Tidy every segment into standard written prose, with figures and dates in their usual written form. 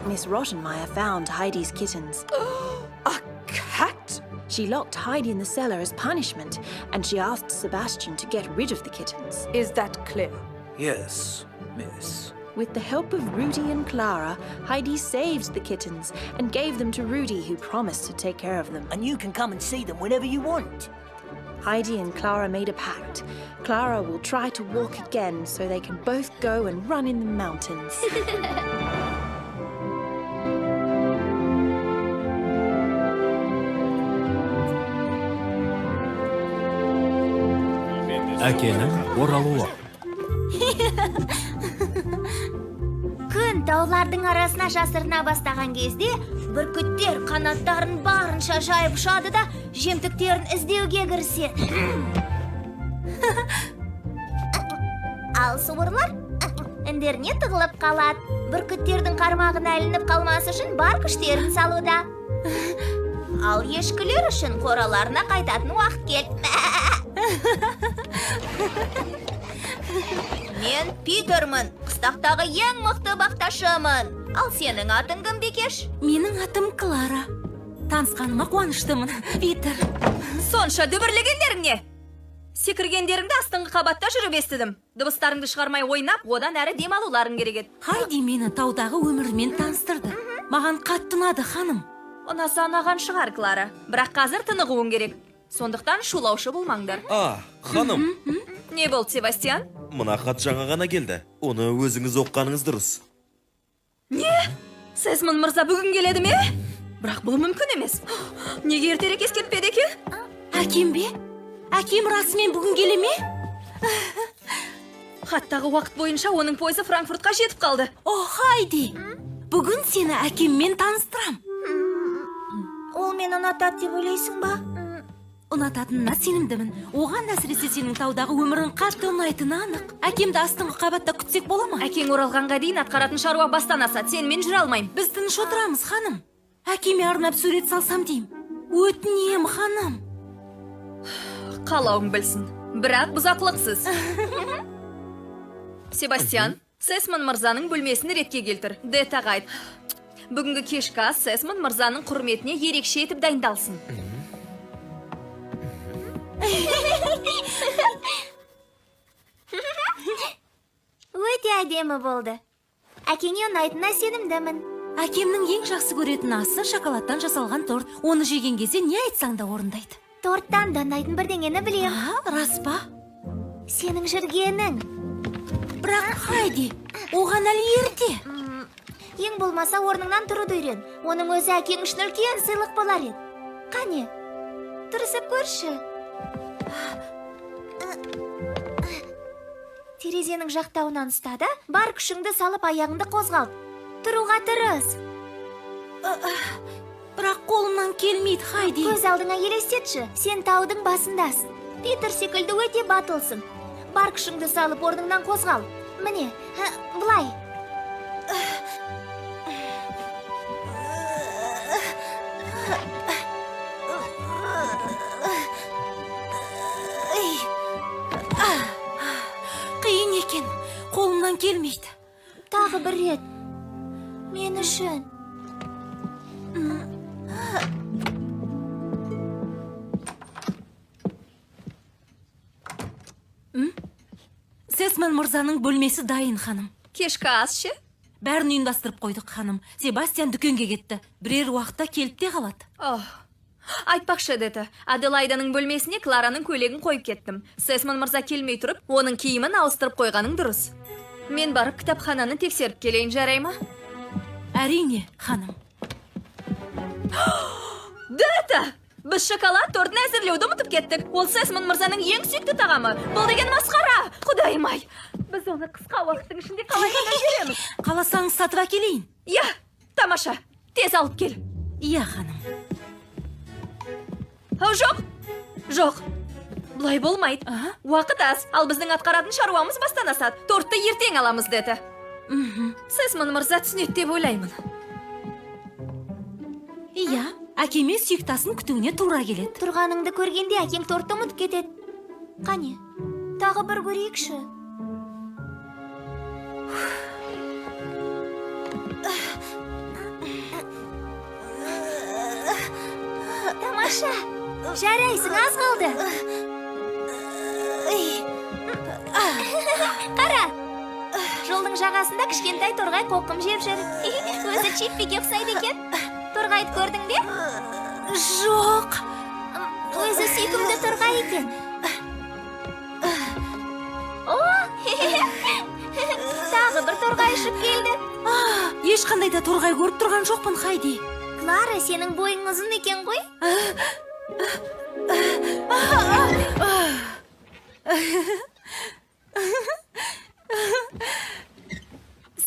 Miss Rottenmeier found Heidi's kittens. A cat? She locked Heidi in the cellar as punishment, and she asked Sebastian to get rid of the kittens. Is that clear? Yes, miss. With the help of Rudy and Clara, Heidi saved the kittens and gave them to Rudy, who promised to take care of them. And you can come and see them whenever you want. Heidi and Clara made a pact. Clara will try to walk again so they can both go and run in the mountains. Әкенің оралуы. Күн таулардың арасына жасырына бастаған кезде бүркіттер қанаттарын барынша жайып ұшады да жемтіктерін іздеуге кіріседі. Ал суырлар індеріне тығылып қалады. Бүркіттердің қармағына ілініп қалмасы үшін бар күштерін салуда. Ал ешкілер үшін қораларына қайтатын уақыт келді. Мен Питермін, қыстақтағы ең мықты бақташымын. Ал сенің атың кім, Бекеш? Менің атым Клара. Танысқаныма қуаныштымын, Питер. Сонша дүбірлегендерің не? Секіргендеріңді астыңғы қабатта жүріп естідім. Дыбыстарыңды шығармай ойнап, одан әрі демалуларың керек еді. Хайди мені таудағы өмірімен таныстырды. Маған қатты ұнады, ханым. Ұнаса ұнаған шығар, Клара. Бірақ қазір тынығуың керек. Сондықтан шулаушы болмаңдар. Ханым. Не болды, Себастьян? Мына хат жаңа ғана келді. Оны өзіңіз оққаныңыз дұрыс. Не? Сесмон мырза бүгін келеді ме? Бірақ бұл мүмкін емес. Неге ертерек ескертпеді екен? Әкем бе? Әкем расымен бүгін келе ме? Хаттағы уақыт бойынша оның пойызы Франкфуртқа жетіп қалды. О, Хайди! Бүгін сені әкеммен таныстырам. Ол мені ұнатады деп ойлайсың ба? Ұнататынына сенімдімін. Оған әсіресе сенің таудағы өмірің қатты ұнайтыны анық. Әкемді астыңғы қабатта күтсек бола ма? Әкең оралғанға дейін атқаратын шаруа бастан асады. Сенімен жүре алмаймын. Біз тыныш отырамыз, ханым. Әкеме арнап сурет салсам деймін. Өтінем, ханым. Қалауың білсін. Бірақ бұзақылықсыз. Себастьян, Сесмон мырзаның бөлмесін ретке келтір. Детаға айт. Бүгінгі кешкі ас Сесмон мырзаның құрметіне ерекше етіп дайындалсын. Өте әдемі болды. Әкеңе ұнайтынына сенімдімін. Әкемнің ең жақсы көретін асы шоколадтан жасалған торт. Оны жеген кезде не айтсаң да орындайды. Торттан да ұнайтын бірдеңені білем. Рас па? Сенің жүргенің. Бірақ Хайди, оған әлі ерте. Ең болмаса орныңнан тұруды үйрен. Оның өзі әкең үшін үлкен сыйлық болар еді. Қане, тұрысып көрші. Терезенің жақтауынан ұстады, бар күшіңді салып аяғыңды қозғалт. Тұруға тырыс. Бірақ қолымнан келмейді, Хайди. Көз алдыңа елестетші, сен таудың басындасың. Питер секілді өте батылсың. Бар күшіңді салып орныңнан қозғал. Міне, бұлай. Қиын екен, қолымнан келмейді. Тағы бір рет. Мен үшін. Сесмон мырзаның бөлмесі дайын, ханым. Кешкі ас ше? Бәрін ұйымдастырып қойдық, ханым. Себастьян дүкенге кетті. Бірер уақытта келіп те қалады. Айтпақшы деді. Аделайданың бөлмесіне Клараның көйлегін қойып кеттім. Сесмон мырза келмей тұрып, оның киімін ауыстырып қойғаның дұрыс. Мен барып кітапхананы тексеріп келейін, жарай ма? Әрине, ханым. Деді! Біз шоколад тортын әзірлеуді ұмытып кеттік. Ол Сесмон мырзаның ең сүйікті тағамы. Бұл деген масқара. Құдайым-ай. Біз оны қысқа уақыттың ішінде қалай ғана береміз? Қаласаңыз сатып әкелейін. Иә, тамаша. Тез алып кел. Иә, ханым. Жоқ. Жоқ. Бұлай болмайды. Уақыт аз, ал біздің атқаратын шаруамыз бастан асады. Тортты ертең аламыз деді. Сесмон мырза түсінеді деп ойлаймын. Иә, әкеме сүйіктасын күтуіне тура келеді. Тұрғаныңды көргенде әкең тортты ұмытып кетеді. Қане, тағы бір көрейікші. Тамаша, жарайсың, аз қалды. Қара, жолдың жағасында кішкентай торғай қоқым жеп жүр. Өзі Чиппиге ұқсайды екен. Торғайды көрдің бе? Жоқ. Өзі сүйкімді торғай екен. Тағы бір торғай ұшып келді. Ешқандай да торғай көріп тұрған жоқпын, Хайди. Клара, сенің бойың ұзын екен ғой?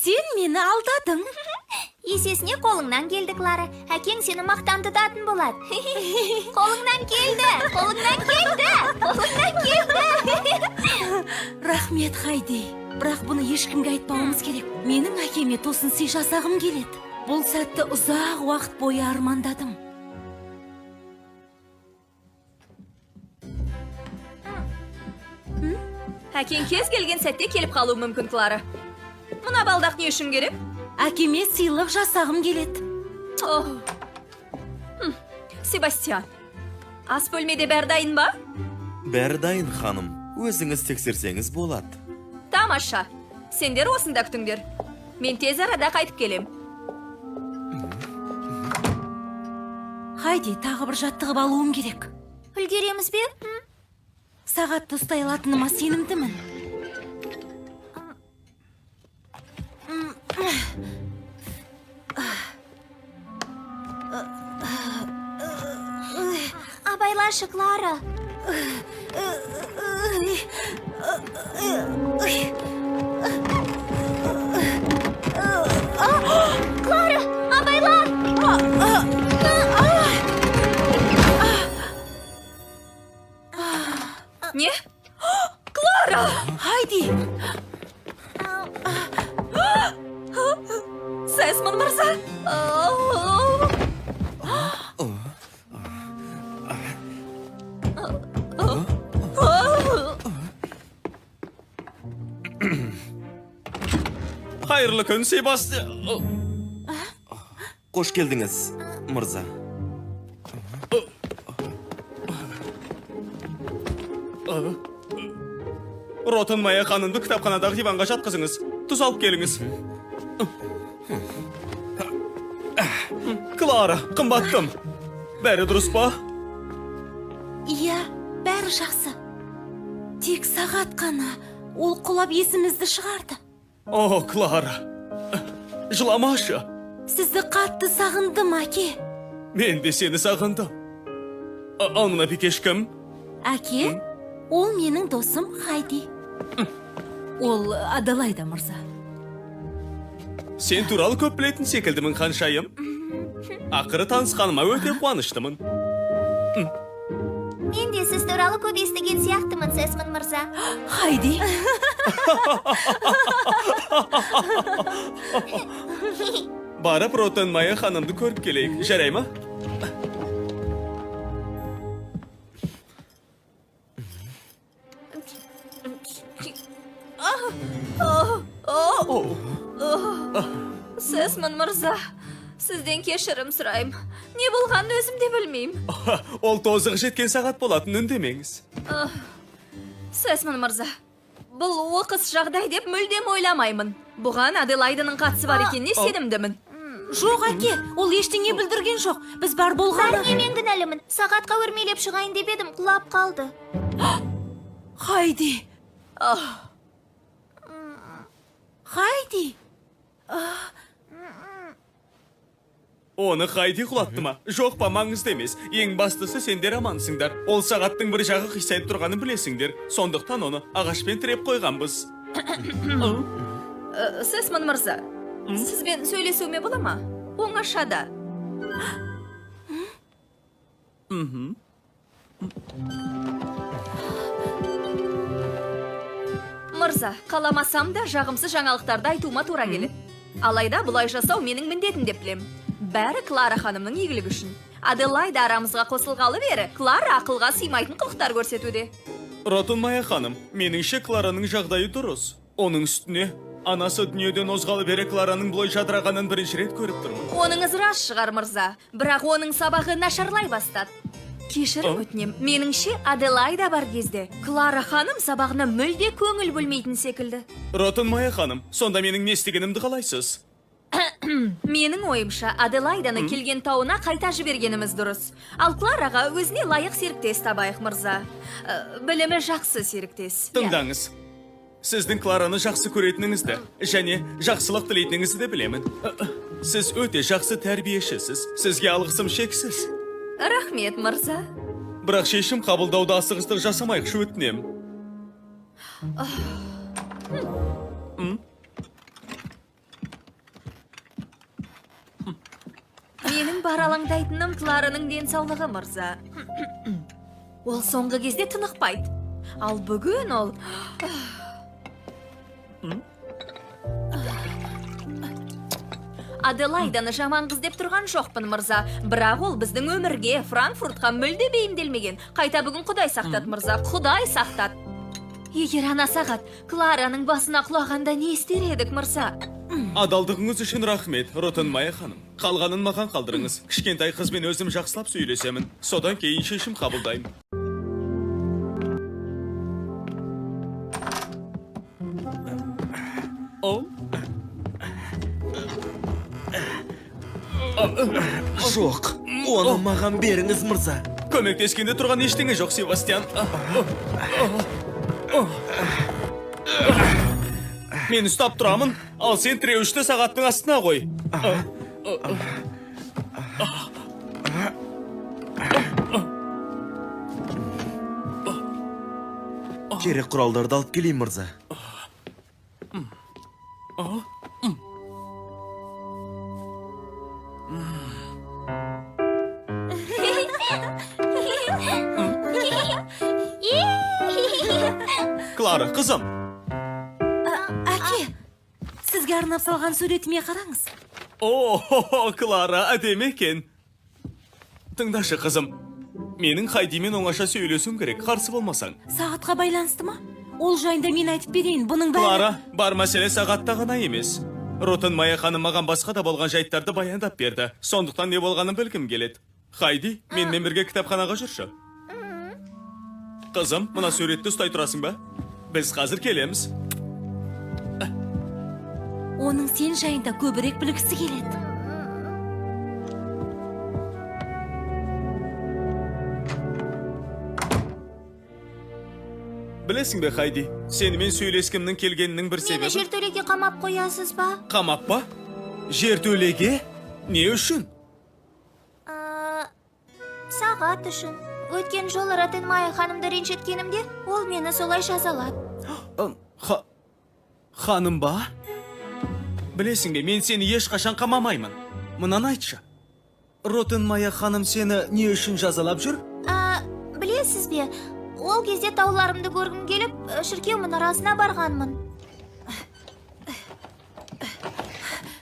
Сен мені алдадың. Есесіне қолыңнан келді, Клара. Әкең сені мақтан тұтатын болады. Қолыңнан келді. Рахмет, Хайди. Бірақ бұны ешкімге айтпауымыз керек. Менің әкеме тосын сый жасағым келеді. Бұл сәтті ұзақ уақыт бойы армандадым. Әкең кез келген сәтте келіп қалуы мүмкін, Клара. Мұна балдақ не үшін керек? Әкеме сыйлық жасағым келеді. Себастьян, ас бөлмеде бәрі дайын ба? Бәрі дайын, ханым. Өзіңіз тексерсеңіз болады. Тамаша, сендер осында күтіңдер. Мен тез арада қайтып келем. Хайди, тағы бір жаттығып алуым керек. Үлгереміз бе? Сағатты ұстай алатыныма сенімдімін. Абайлашы, Клара. Клара, абайла! Не? Клара! Хайди! Сесмон мырза! Hayırlı күн, Себастьян. Қош келдіңіз, мырза. Ротан Майя ханымды кітапханадағы диванға жатқызыңыз. Тұз алып келіңіз. Клара, қымбаттым. Бәрі дұрыс па? Иә, бәрі жақсы. Тек сағат қана. Ол құлап есімізді шығарды. О, Клара. Жыламашы. Сізді қатты сағындым, әке. Мен де сені сағындым. Ал мына бикеш кім? Әке, ол менің досым Хайди. Ол Адалайда мырза. Сен туралы көп білетін секілдімін, ханшайым. Ақыры танысқаныма өте қуаныштымын. Мен де сіз туралы көп естіген сияқтымын, Сесмон мырза. Хайди. Барып Ротан Майя ханымды көріп келейік, жарай ма? Сесмон мырза, сізден кешірім сұрайым. Не болғанын өзім де білмеймін. Ол тозығы жеткен сағат болатын, үндемеңіз. Сесмон мырза, бұл оқыс жағдай деп мүлдем ойламаймын. Бұған Аделайданың қатысы бар екеніне сенімдімін. Жоқ, әке, ол ештеңе білдірген жоқ. Біз бар болғаны. Бәріне мен кінәлімін. Сағатқа өрмелеп шығайын деп едім, құлап қалды. Хайди. Хайди. Оны Хайди құлатты ма? Жоқ па, маңызды емес. Ең бастысы сендер амансыңдар. Ол сағаттың бір жағы қисайып тұрғанын білесіңдер. Сондықтан оны ағашпен тіреп қойғанбыз. Сесман мырза, сізбен сөйлесуіме бола ма? Оңашада. Мырза, қаламасам да жағымсыз жаңалықтарды айтуыма тура келеді. Алайда бұлай жасау менің міндетім деп білем. Бәрі Клара ханымның игілігі үшін. Аделайда арамызға қосылғалы бері Клара ақылға сыймайтын қылықтар көрсетуде. Ротынмая ханым, меніңше Клараның жағдайы дұрыс. Оның үстіне анасы дүниеден озғалы бері Клараның бұлай жадырағанын бірінші рет көріп тұрмын. Оныңыз рас шығар, мырза, бірақ оның сабағы нашарлай бастады. Кешірім өтінем, меніңше Аделайда бар кезде Клара ханым сабағына мүлде көңіл бөлмейтін секілді. Ротынмая ханым, сонда менің не істегенімді қалайсыз? Менің ойымша Аделайданы келген тауына қайта жібергеніміз дұрыс. Ал Клараға өзіне лайық серіктес табайық, мырза. Білімі жақсы серіктес. Тыңдаңыз. Сіздің Клараны жақсы көретініңізді және жақсылық тілейтініңізді де білемін. Сіз өте жақсы тәрбиешісіз. Сізге алғысым шексіз. Рахмет, мырза. Бірақ шешім қабылдауда асығыстық жасамайықшы өтінем. Менің бар алаңдайтыным Клараның денсаулығы, мырза. Ол соңғы кезде тынықпайды. Ал бүгін ол... Аделайданы жаман қыз деп тұрған жоқпын, мырза. Бірақ ол біздің өмірге, Франкфуртқа мүлде бейімделмеген. Қайта бүгін Құдай сақтат, мырза, Құдай сақтат. Егер ана сағат Клараның басына құлағанда не істер едік, мырза? Адалдығыңыз үшін рахмет, Ротынмая ханым. Қалғанын маған қалдырыңыз. Кішкентай қызбен өзім жақсылап сөйлесемін. Содан кейін шешім қабылдаймын. Жоқ, оны маған беріңіз, мырза. Көмектескенде тұрған ештеңе жоқ, Себастьян. Мен ұстап тұрамын, ал сен тіреуішті сағаттың астына қой. Керек құралдарды алып келейін, мырза. Клара, қызым. Әке, сізге арнап салған суретіме қараңыз. О, Клара, әдемі екен. Тыңдашы, қызым. Менің Хайдимен оңаша сөйлесуім керек, қарсы болмасаң. Сағатқа байланысты ма? Ол жайында мен айтып берейін, бұның бәрі... Клара, бар мәселе сағатта ғана емес. Ротынмая ханым маған басқа да болған жайттарды баяндап берді. Сондықтан не болғанын білгім келеді. Хайди, менімен бірге кітапханаға жүрші. Қызым, мына суретті ұстай тұрасың ба? Біз қазір келеміз. Оның сен жайында көбірек білгісі келеді. Білесің бе, Хайди, сенімен сөйлескімнің келгенінің бір Мені себебі... жертөлеге қамап қоясыз ба? Қамап па? Жертөлеге? Не үшін? Сағат үшін. Өткен жолы Ротынмая ханымды ренжіткенімде, ол мені солай жазалады. Ханым ба? Білесің бе, мен сені ешқашан қамамаймын. Мұнан айтшы. Ротынмая ханым сені не үшін жазалап жүр? Білесіз бе, ол кезде тауларымды көргім келіп, шіркеу мұнарасына барғанмын.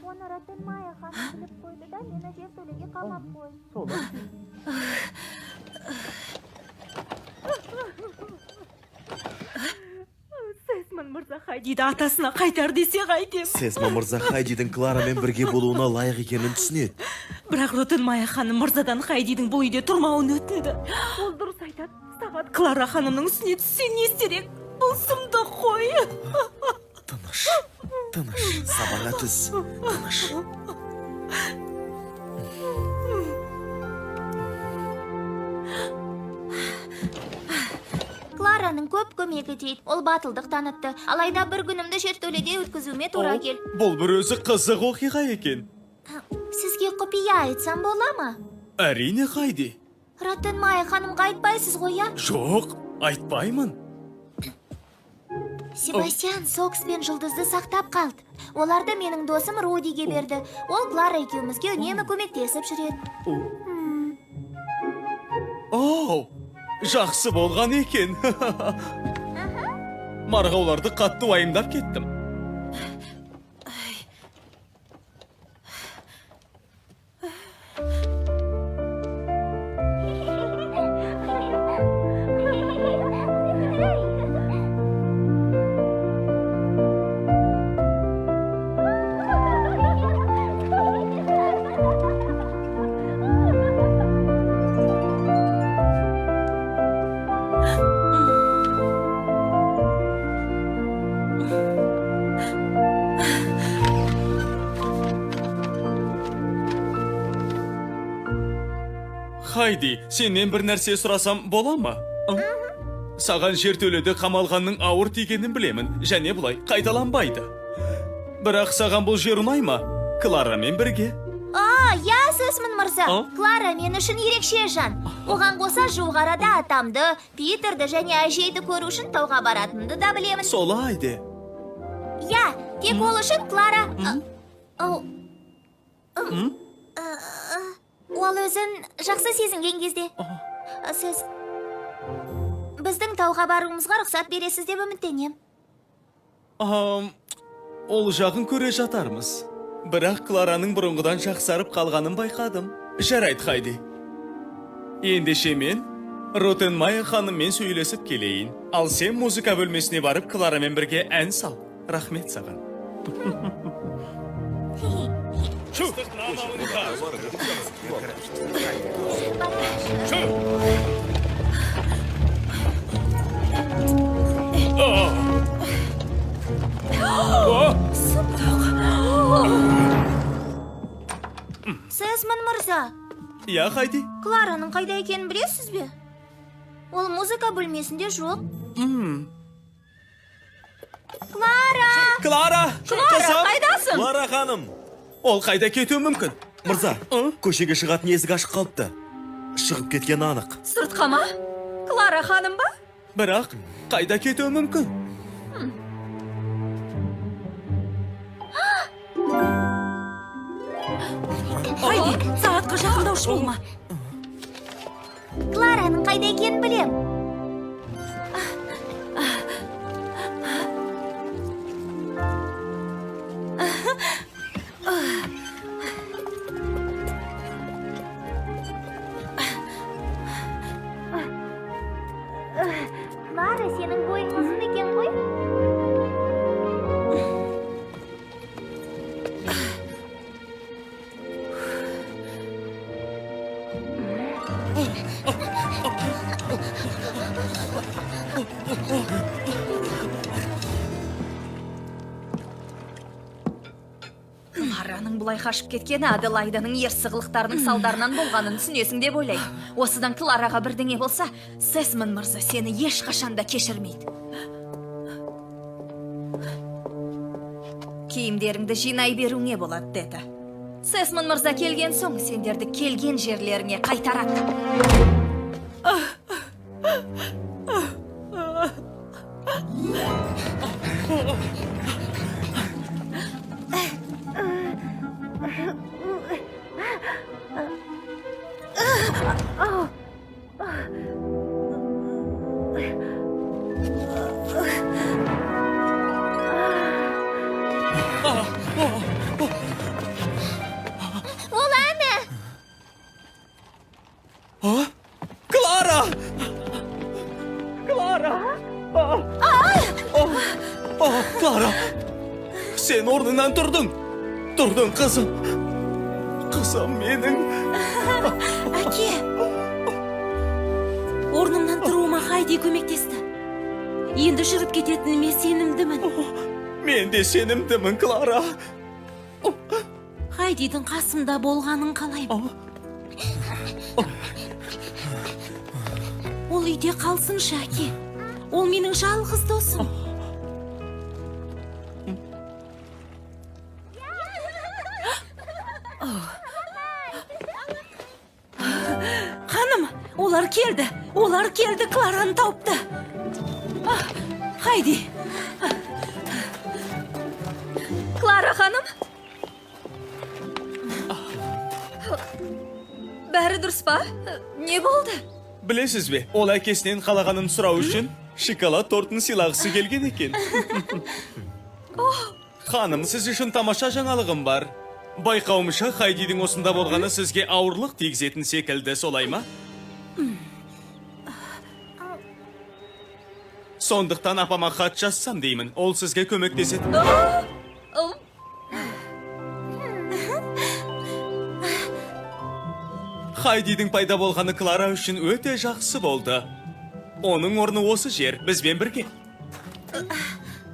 Оны Ротынмая ханым біліп қойды да, мені жертөлеге қамап қойды. Сесман мырза Хайдиді атасына қайтар десе қайтем. Сесман мырза Хайдидің Кларамен бірге болуына лайық екенін түсінеді. Бірақ Ротынмая ханым мырзадан Хайдидің бойыде тұрмауын өтінді. Ол дұрыс айтады. Сағат Клара ханымның үстіне түссе не істерек? Бұл сұмды қой. Тыныш, тыныш, сабаға түс, тыныш. Клараның көп көмегі тиді, ол батылдық танытты. Алайда бір күнімді жертөледе өткізуіме тура кел. Бұл бір өзі қызық оқиға екен. Сізге құпия айтсам бола ма? Әрине, Хайди. Ротынмая ханымға айтпайсыз ғой, я? Жоқ, айтпаймын. Себастьян Сокс пен Жұлдызды сақтап қалды. Оларды менің досым Родиге берді. Ол Клара екеумізге үнемі көмектесіп жүреді. Оу, жақсы болған екен. Марғауларды қатты уайымдап кеттім. Хайди, сенен бір нәрсе сұрасам бола ма? Саған жертөледе қамалғанның ауыр тигенін білемін, және бұлай қайталанбайды. Бірақ саған бұл жер ұнай ма? Кларамен бірге. Я Сесмон мырза. Клара мен үшін ерекше жан. Оған қоса жуық арада атамды, Питерді және әжейді көру үшін тауға баратынды да білемін. Солайды. Я, тек ол үшін Клара... Ол өзін жақсы сезінген кезде. Сіз біздің тауға баруымызға рұқсат бересіз деп үміттенем. Ол жағын көре жатармыз. Бірақ Клараның бұрынғыдан жақсарып қалғанын байқадым. Жарайды, Хайди. Ендеше мен Ротенмайер ханыммен сөйлесіп келейін. Ал сен музыка бөлмесіне барып Кларамен бірге ән сал. Рахмет саған. Сесмон мырза, Я, Хайди. Клараның қайда екенін білесіз бе? Ол музыка бөлмесінде жоқ. Клара! Клара! Қызым! Қайдасың? Клара ханым! Ол қайда кетуі мүмкін? Мырза, көшеге шығатын есік ашық қалыпты. Шығып кеткен анық. Сыртқа ма? Клара ханым ба? Бірақ қайда кетуі мүмкін? Хайди, сағатқа жақындаушы болма. Клараның қайда екенін білем. Клара, сенің бойың ұзын екен ғой? Клараның бұлай қашып кеткені Аделайданың ерсіғылықтарының салдарынан болғанын түсінесің деп ойлаймын. Осыдан Клараға бірдеңе болса, Сесмон мырза сені ешқашанда кешірмейді. Киімдеріңді жинай беруіңе болады, деді. Сесмон мырза келген соң, сендерді келген жерлеріңе қайтарады. Ол әні! Клара! Клара! Клара! Сен орнынан тұрдың. Тұрдың, қызым. Қызым менің. Әке! Орнымнан тұруыма Хайди көмектесті. Енді жүріп кететініме сенімдімін. Мен де сенімдімін, Клара. Хайдидің қасымда болғанын қалаймын. Ол үйде қалсыншы, әке. Ол менің жалғыз досым. Ханым, олар келді. Олар келді, Клараны тауыпты. Хайди, Клара ханым? Бәрі дұрыс па? Не болды? Білесіз бе, ол әкесінен қалағанын сұрау үшін шоколад тортын сыйлағысы келген екен. Ханым, сіз үшін тамаша жаңалығым бар. Байқауымша, Хайдидің осында болғаны сізге ауырлық тигізетін секілді, солай ма? Сондықтан апама хат жазсам деймін, ол сізге көмектеседі. Хайдидің пайда болғаны Клара үшін өте жақсы болды. Оның орны осы жер, бізбен бірге.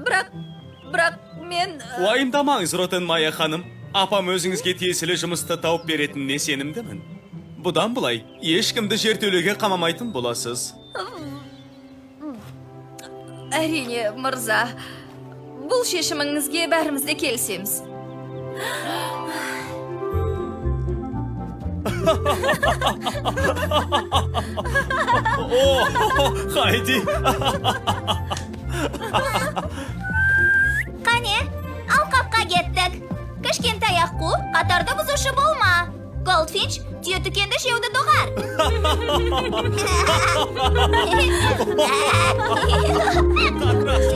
Бірақ мен... Уайымдамаңыз, Ротенмайя ханым. Апам өзіңізге тиесілі жұмысты тауып беретініне сенімдімін. Бұдан бұлай, ешкімді жертөлеге қамамайтын боласыз. Әрине, мырза. Бұл шешіміңізге бәрімізде келісеміз. О, Хайди! Қане, алқапқа кеттік. Кішкентай аққу, қатарды бұзушы болма. Голдфинч, түйетікенді жеуді доғар. Қатырасыз.